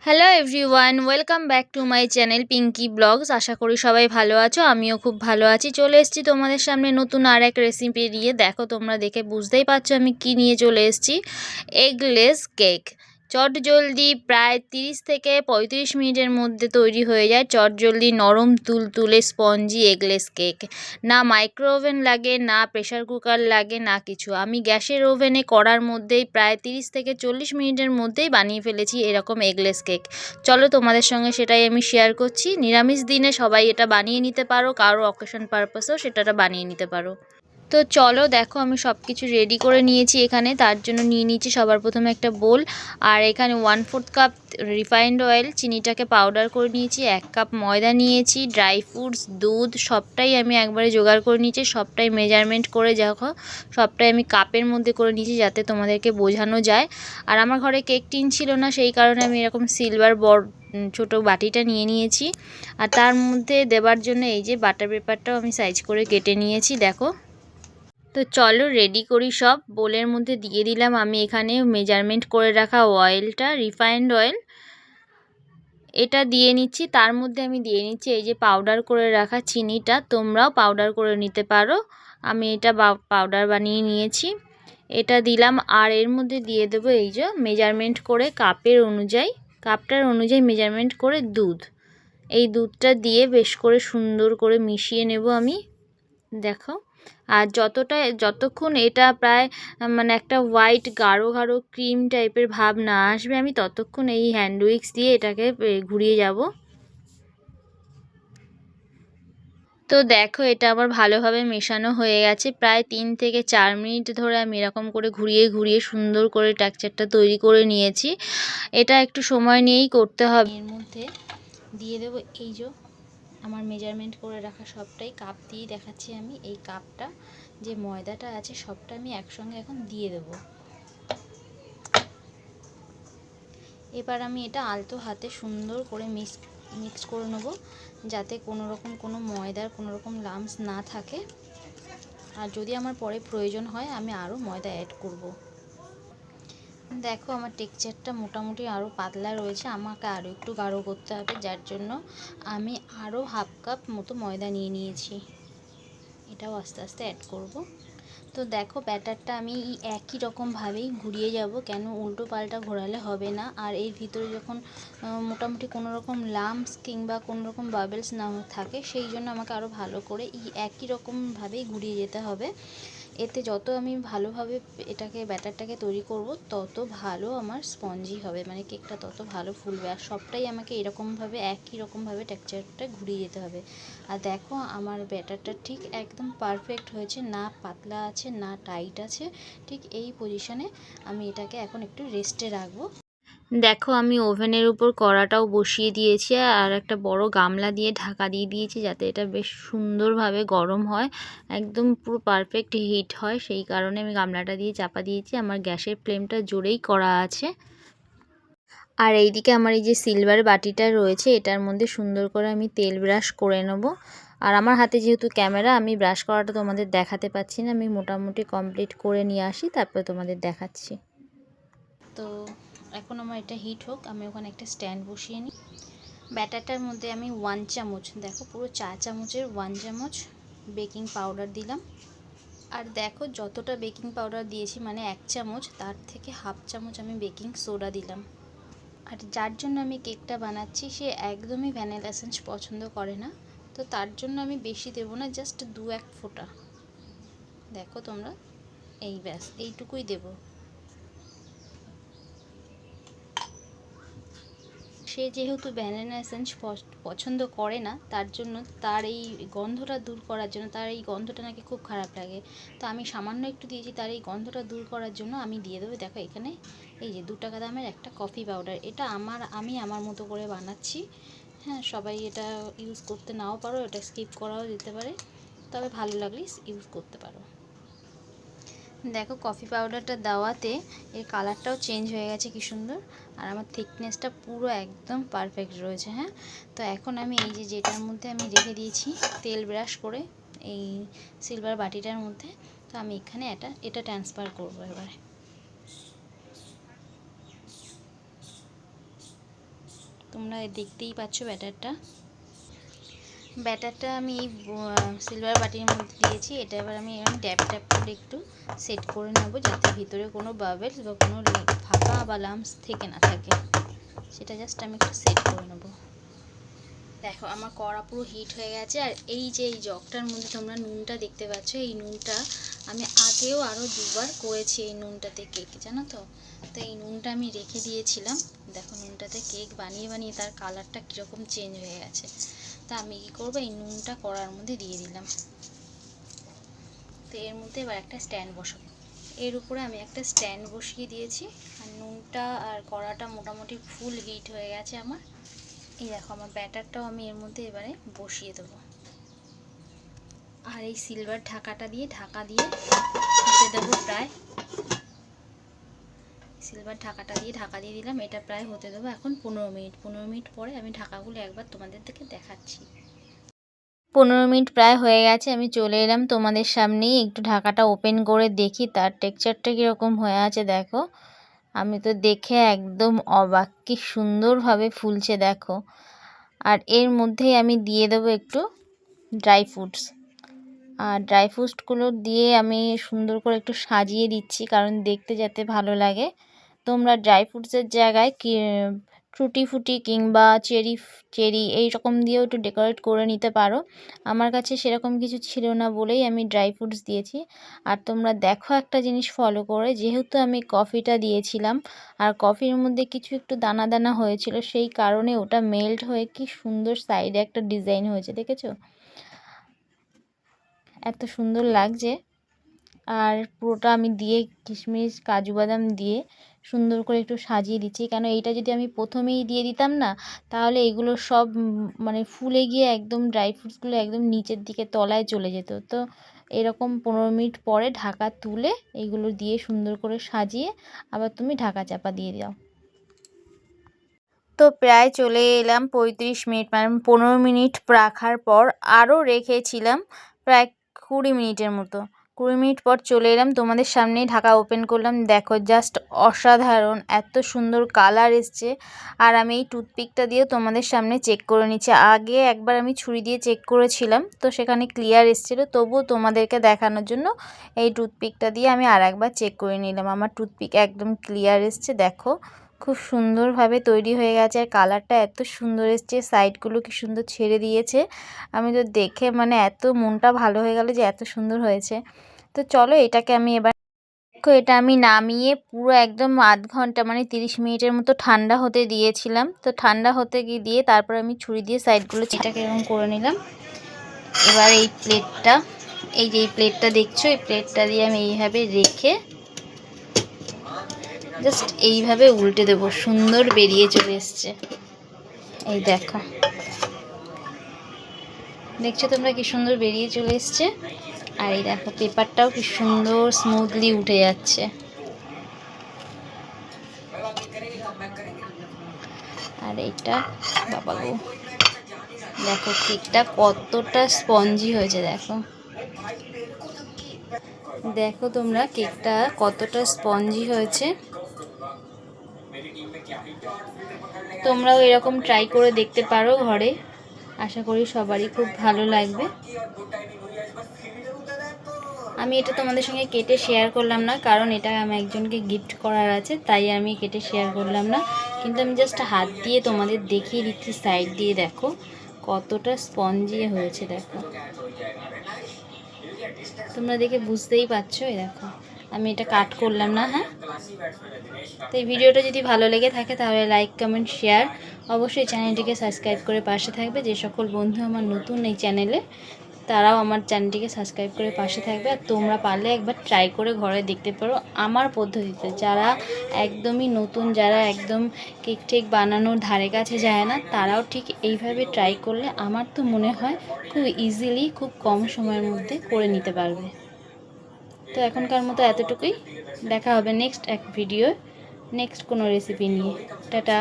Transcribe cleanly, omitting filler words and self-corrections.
Hello everyone, welcome back to my channel Pinky blogs. আশা করি সবাই ভালো আছো, আমিও খুব ভালো আছি। চলে এসেছি তোমাদের সামনে নতুন আর এক রেসিপি নিয়ে। দেখো, তোমরা দেখে বুঝতেই পারছো আমি কি নিয়ে চলে এসেছি। Eggless cake. চটজলদি প্রায় 30 থেকে 35 মিনিটের মধ্যে তৈরি হয়ে যায় চটজলদি নরম তুলতুলে স্পঞ্জি এগলেস কেক। না মাইক্রো ওভেন লাগে, না প্রেশার কুকার লাগে, না কিছু। আমি গ্যাসের ওভেনে করার মধ্যেই প্রায় 30 থেকে 40 মিনিটের মধ্যেই বানিয়ে ফেলেছি এরকম এগলেস কেক। চলো তোমাদের সঙ্গে সেটাই আমি শেয়ার করছি। নিরামিষ দিনে সবাই এটা বানিয়ে নিতে পারো, কারো অকেশন পারপাসেও সেটা বানিয়ে নিতে পারো। তো চলো দেখো, আমি সব কিছু রেডি করে নিয়েছি এখানে। তার জন্য নিয়ে নিয়েছি সবার প্রথমে একটা বোল, আর এখানে 1/4 কাপ রিফাইন্ড অয়েল, চিনিটাকে পাউডার করে নিয়েছি, 1 কাপ ময়দা নিয়েছি, ড্রাই ফ্রুটস, দুধ সবটাই আমি একবারে জোগাড় করে নিয়েছি। সবটাই মেজারমেন্ট করে দেখো, সবটাই আমি কাপের মধ্যে করে নিয়েছি যাতে তোমাদেরকে বোঝানো যায়। আর আমার ঘরে কেক টিন ছিল না, সেই কারণে আমি এরকম সিলভার বড় ছোটো বাটিটা নিয়ে নিয়েছি। আর তার মধ্যে দেবার জন্য এই যে বাটার পেপারটাও আমি সাইজ করে কেটে নিয়েছি দেখো। তো চলো রেডি করি সব। বোলের মধ্যে দিয়ে দিলাম আমি এখানে মেজারমেন্ট করে রাখা অয়েলটা, রিফাইন্ড অয়েল, এটা দিয়ে নিচ্ছি। তার মধ্যে আমি দিয়ে নিচ্ছি এই যে পাউডার করে রাখা চিনিটা, তোমরাও পাউডার করে নিতে পারো। আমি এটা পাউডার বানিয়ে নিয়েছি, এটা দিলাম। আর এর মধ্যে দিয়ে দেবো এই যে মেজারমেন্ট করে কাপটার অনুযায়ী মেজারমেন্ট করে দুধ। এই দুধটা দিয়ে বেশ করে সুন্দর করে মিশিয়ে নেব আমি দেখো। আর যতক্ষণ এটা প্রায় মানে একটা হোয়াইট গাঢ় গাঢ় ক্রিম টাইপের ভাব না আসবে, আমি ততক্ষণ এই হ্যান্ড উইক্স দিয়ে এটাকে ঘুরিয়ে যাব। তো দেখো, এটা আবার ভালোভাবে মেশানো হয়ে গেছে। প্রায় 3 থেকে 4 মিনিট ধরে আমি এরকম করে ঘুরিয়ে ঘুরিয়ে সুন্দর করে টেক্সচারটা তৈরি করে নিয়েছি। এটা একটু সময় নিয়েই করতে হবে। এর মধ্যে দিয়ে দেবো এই যে আমার মেজারমেন্ট করে রাখা সবটাই, কাপ দিয়েই দেখাচ্ছি আমি। এই কাপটা যে ময়দাটা আছে সবটা আমি একসঙ্গে এখন দিয়ে দেব। এবার আমি এটা আলতো হাতে সুন্দর করে মিক্স করে নেব, যাতে কোনো ময়দার কোনো রকম লাম্পস না থাকে। আর যদি আমার পরে প্রয়োজন হয় আমি আরও ময়দা অ্যাড করব। দেখো, আমার টেক্সচারটা মোটামুটি আরও পাতলা রয়েছে, আমাকে আরও একটু গাঢ় করতে হবে, যার জন্য আমি আরও হাফ কাপ মতো ময়দা নিয়ে নিয়েছি। এটাও আস্তে আস্তে অ্যাড করব। তো দেখো, ব্যাটারটা আমি একই রকমভাবেই ঘুরিয়ে যাব, কেন উল্টো পাল্টা ঘোরালে হবে না। আর এর ভিতরে যখন মোটামুটি কোনো রকম লাম্পস কিংবা কোনো রকম বাবলস না থাকে, সেই জন্য আমাকে আরও ভালো করে একই রকমভাবেই ঘুরিয়ে যেতে হবে। এতে যত আমি ভালোভাবে ব্যাটারটাকে তৈরি করব, তত ভালো আমার স্পঞ্জি হবে, মানে কেকটা তত ভালো ফুলবে। আর সবটাই আমাকে এরকমভাবে একই রকমভাবে টেক্সচারটা ঘুরিয়ে যেতে হবে। আর দেখো, আমার ব্যাটারটা ঠিক একদম পারফেক্ট হয়েছে, না পাতলা আছে না টাইট আছে। ঠিক এই পজিশনে আমি এটাকে এখন একটু রেস্টে রাখবো। দেখো, আমি ওভেনের উপর কড়াটাও বসিয়ে দিয়েছি, আর একটা বড় গামলা দিয়ে ঢাকা দিয়ে দিয়েছি, যাতে এটা বেশ সুন্দরভাবে গরম হয়, একদম পুরো পারফেক্ট হিট হয়। সেই কারণে আমি গামলাটা দিয়ে চাপা দিয়েছি। আমার গ্যাসের ফ্লেমটা জোরেই করা আছে। আর এইদিকে আমার এই যে সিলভার বাটিটা রয়েছে, এটার মধ্যে সুন্দর করে আমি তেল ব্রাশ করে নেব। আর আমার হাতে যেহেতু ক্যামেরা, আমি ব্রাশ করাটা তোমাদের দেখাতে পাচ্ছি না। আমি মোটামুটি কমপ্লিট করে নিয়ে আসি, তারপরে তোমাদের দেখাচ্ছি। তো এখন আমার এটা হিট হোক, আমি ওখানে একটা স্ট্যান্ড বসিয়ে নিই। ব্যাটারটার মধ্যে আমি 1 চামচ, দেখো পুরো 4 চামচের 1 চামচ বেকিং পাউডার দিলাম। আর দেখো, যতটা বেকিং পাউডার দিয়েছি মানে 1 চামচ, তার থেকে হাফ চামচ আমি বেকিং সোডা দিলাম। আর যার জন্য আমি কেকটা বানাচ্ছি সে একদমই ভ্যানিলা এসেন্স পছন্দ করে না, তো তার জন্য আমি বেশি দেবো না, জাস্ট 2-1 ফোঁটা। দেখো তোমরা, এই ব্যাস এইটুকুই দেবো। সে যেহেতু ভ্যানিলা এসেন্স পছন্দ করে না, তার জন্য তার এই গন্ধটা দূর করার জন্য, তার এই গন্ধটা নাকি খুব খারাপ লাগে, তো আমি সামান্য একটু দিয়েছি। তার এই গন্ধটা দূর করার জন্য আমি দিয়ে দেবো, দেখো এখানে এই যে 2 টাকা দামের একটা কফি পাউডার। এটা আমি আমার মতো করে বানাচ্ছি। হ্যাঁ, সবাই এটা ইউজ করতে নাও পারো, এটা স্কিপ করাও যেতে পারে, তবে ভালো লাগলে ইউজ করতে পারো। দেখো, কফি পাউডারটা দেওয়াতে এর কালারটাও চেঞ্জ হয়ে গেছে কি সুন্দর। আর আমার থিকনেসটা পুরো একদম পারফেক্ট রয়েছে। হ্যাঁ, তো এখন আমি এই যেটার মধ্যে আমি রেখে দিয়েছি তেল ব্রাশ করে, এই সিলভার বাটিটার মধ্যে, তো আমি এখানে এটা ট্রান্সফার করবো এবারে। তোমরা দেখতেই পাচ্ছ ব্যাটারটা আমি এই সিলভার বাটির মধ্যে দিয়েছি। এটা এবার আমি এরকম ট্যাপ ট্যাপ করে একটু সেট করে নেব, যাতে ভিতরে কোনো বাবেলস বা কোনো ফাঁকা বা লাম্পস থেকে না থাকে। সেটা জাস্ট আমি একটু সেট করে নেব। দেখো আমার কড়া পুরো হিট হয়ে গেছে। আর এই যে এই জগটার মধ্যে তোমরা নুনটা দেখতে পাচ্ছ, এই নুনটা আমি আগেও আরও দুবার করেছি এই নুনটাতে কেক, জানো তো। তো এই নুনটা আমি রেখে দিয়েছিলাম। দেখো নুনটাতে কেক বানিয়ে বানিয়ে তার কালারটা কীরকম চেঞ্জ হয়ে গেছে। তা আমি কী করবো, এই নুনটা কড়ার মধ্যে দিয়ে দিলাম। তো এর মধ্যে এবার একটা স্ট্যান্ড বসাবো। এর উপরে আমি একটা স্ট্যান্ড বসিয়ে দিয়েছি। আর নুনটা আর কড়াটা মোটামুটি ফুল হিট হয়ে গেছে আমার। এই দেখো আমার ব্যাটারটাও আমি এর মধ্যে এবারে বসিয়ে দেবো। আর এই সিলভার ঢাকা দিয়ে হতে দেবো প্রায়, সিলভার ঢাকাটা দিয়ে ঢাকা দিয়ে দিলাম। এটা প্রায় হতে দেবো এখন 15 মিনিট পরে আমি ঢাকাগুলো একবার তোমাদের থেকে দেখাচ্ছি। 15 মিনিট প্রায় হয়ে গেছে, আমি চলে এলাম তোমাদের সামনেই। একটু ঢাকাটা ওপেন করে দেখি তার টেক্সচারটা কীরকম হয়ে আছে। দেখো আমি তো দেখে একদম অবাক, কি সুন্দরভাবে ফুলছে দেখো। আর এর মধ্যেই আমি দিয়ে দেবো একটু ড্রাই ফ্রুটস। আর ড্রাই ফ্রুটসগুলো দিয়ে আমি সুন্দর করে একটু সাজিয়ে দিচ্ছি, কারণ দেখতে যাতে ভালো লাগে। তোমরা ড্রাই ফ্রুটসের জায়গায় টুটি ফুটি কিংবা চেরি এই রকম দিয়েও একটু ডেকোরেট করে নিতে পারো। আমার কাছে সেরকম কিছু ছিল না বলেই আমি ড্রাই ফ্রুটস দিয়েছি। আর তোমরা দেখো একটা জিনিস ফলো করে, যেহেতু আমি কফিটা দিয়েছিলাম আর কফির মধ্যে কিছু একটু দানা দানা হয়েছিল, সেই কারণে ওটা মেল্ট হয়ে কি সুন্দর সাইডে একটা ডিজাইন হয়েছে, দেখেছো? এত সুন্দর লাগছে। আর পুরোটা আমি দিয়ে কিশমিশ কাজু বাদাম দিয়ে সুন্দর করে একটু সাজিয়ে দিচ্ছি, কেন এইটা যদি আমি প্রথমেই দিয়ে দিতাম না, তাহলে এগুলো সব মানে ফুলে গিয়ে একদম ড্রাই ফ্রুটসগুলো একদম নিচের দিকে তলায় চলে যেত। তো এরকম 15 মিনিট পরে ঢাকা তুলে এইগুলো দিয়ে সুন্দর করে সাজিয়ে আবার তুমি ঢাকা চাপা দিয়ে দাও। তো প্রায় চলে এলাম 35 মিনিট, মানে 15 মিনিট রাখার পর আরও রেখেছিলাম প্রায় 20 মিনিটের মতো। 20 মিনিট পর চলে এলাম তোমাদের সামনেই, ঢাকা ওপেন করলাম। দেখো জাস্ট অসাধারণ, এত সুন্দর কালার এসছে। আর আমি এই টুথপিকটা দিয়েও তোমাদের সামনে চেক করে নিচ্ছি। আগে একবার আমি ছুরি দিয়ে চেক করেছিলাম, তো সেখানে ক্লিয়ার এসেছিলো, তবুও তোমাদেরকে দেখানোর জন্য এই টুথপিকটা দিয়ে আমি আর একবার চেক করে নিলাম। আমার টুথপিক একদম ক্লিয়ার এসছে। দেখো খুব সুন্দরভাবে তৈরি হয়ে গেছে। আর কালারটা এত সুন্দর এসছে, সাইডগুলো কি সুন্দর ছেড়ে দিয়েছে। আমি তো দেখে মানে এত মনটা ভালো হয়ে গেল যে এত সুন্দর হয়েছে। তো চলো এটাকে আমি এবার, দেখো এটা আমি নামিয়ে পুরো একদম আধ ঘন্টা মানে 30 মিনিটের মতো ঠান্ডা হতে দিয়েছিলাম। তো ঠান্ডা হতে দিয়ে তারপর আমি ছুরি দিয়ে সাইডগুলো এটাকে এরকম করে নিলাম। এবার এই প্লেটটা, এই যে এই প্লেটটা দেখছো, এই প্লেটটা দিয়ে আমি এইভাবে রেখে জাস্ট এইভাবে উল্টে দেবো। সুন্দর বেরিয়ে চলে এসছে, এই দেখো, দেখছো তোমরা কি সুন্দর বেরিয়ে চলে এসছে। আর এই দেখো পেপারটাও কি সুন্দর স্মুথলি উঠে যাচ্ছে। আর এইটা বাবা গো, দেখো কেকটা কতটা স্পঞ্জি হয়েছে। দেখো দেখো তোমরা কেকটা কতটা স্পঞ্জি হয়েছে। তোমরাও এরকম ট্রাই করে দেখতে পারো ঘরে, আশা করি সবারই খুব ভালো লাগবে। আমি এটা তোমাদের সঙ্গে কেটে শেয়ার করলাম না, কারণ এটা আমি একজনকে গিফট করার আছে, তাই আমি কেটে শেয়ার করলাম না। কিন্তু আমি জাস্ট হাত দিয়ে তোমাদের দেখিয়ে দিচ্ছি সাইড দিয়ে। দেখো কতটা স্পঞ্জি হয়েছে, দেখো তোমরা দেখে বুঝতেই পারছো। এই দেখো আমি এটা কাট করলাম না। হ্যাঁ, তো এই ভিডিওটা যদি ভালো লেগে থাকে তাহলে লাইক কমেন্ট শেয়ার, অবশ্যই চ্যানেলটিকে সাবস্ক্রাইব করে পাশে থাকবে। যে সকল বন্ধু আমার নতুন এই চ্যানেলে, তারাও আমার চ্যানেলটিকে সাবস্ক্রাইব করে পাশে থাকবে। আর তোমরা পারলে একবার ট্রাই করে ঘরে দেখতে পারো আমার পদ্ধতিতে। যারা একদমই নতুন, যারা একদম কেক টেক বানানোর ধারে কাছে যায় না, তারাও ঠিক এইভাবে ট্রাই করলে আমার তো মনে হয় খুব ইজিলি, খুব কম সময়ের মধ্যে করে নিতে পারবে। তো এখনকার মতো এতটুকুই, দেখা হবে নেক্সট এক ভিডিও, নেক্সট কোনো রেসিপি নিয়ে। টাটা।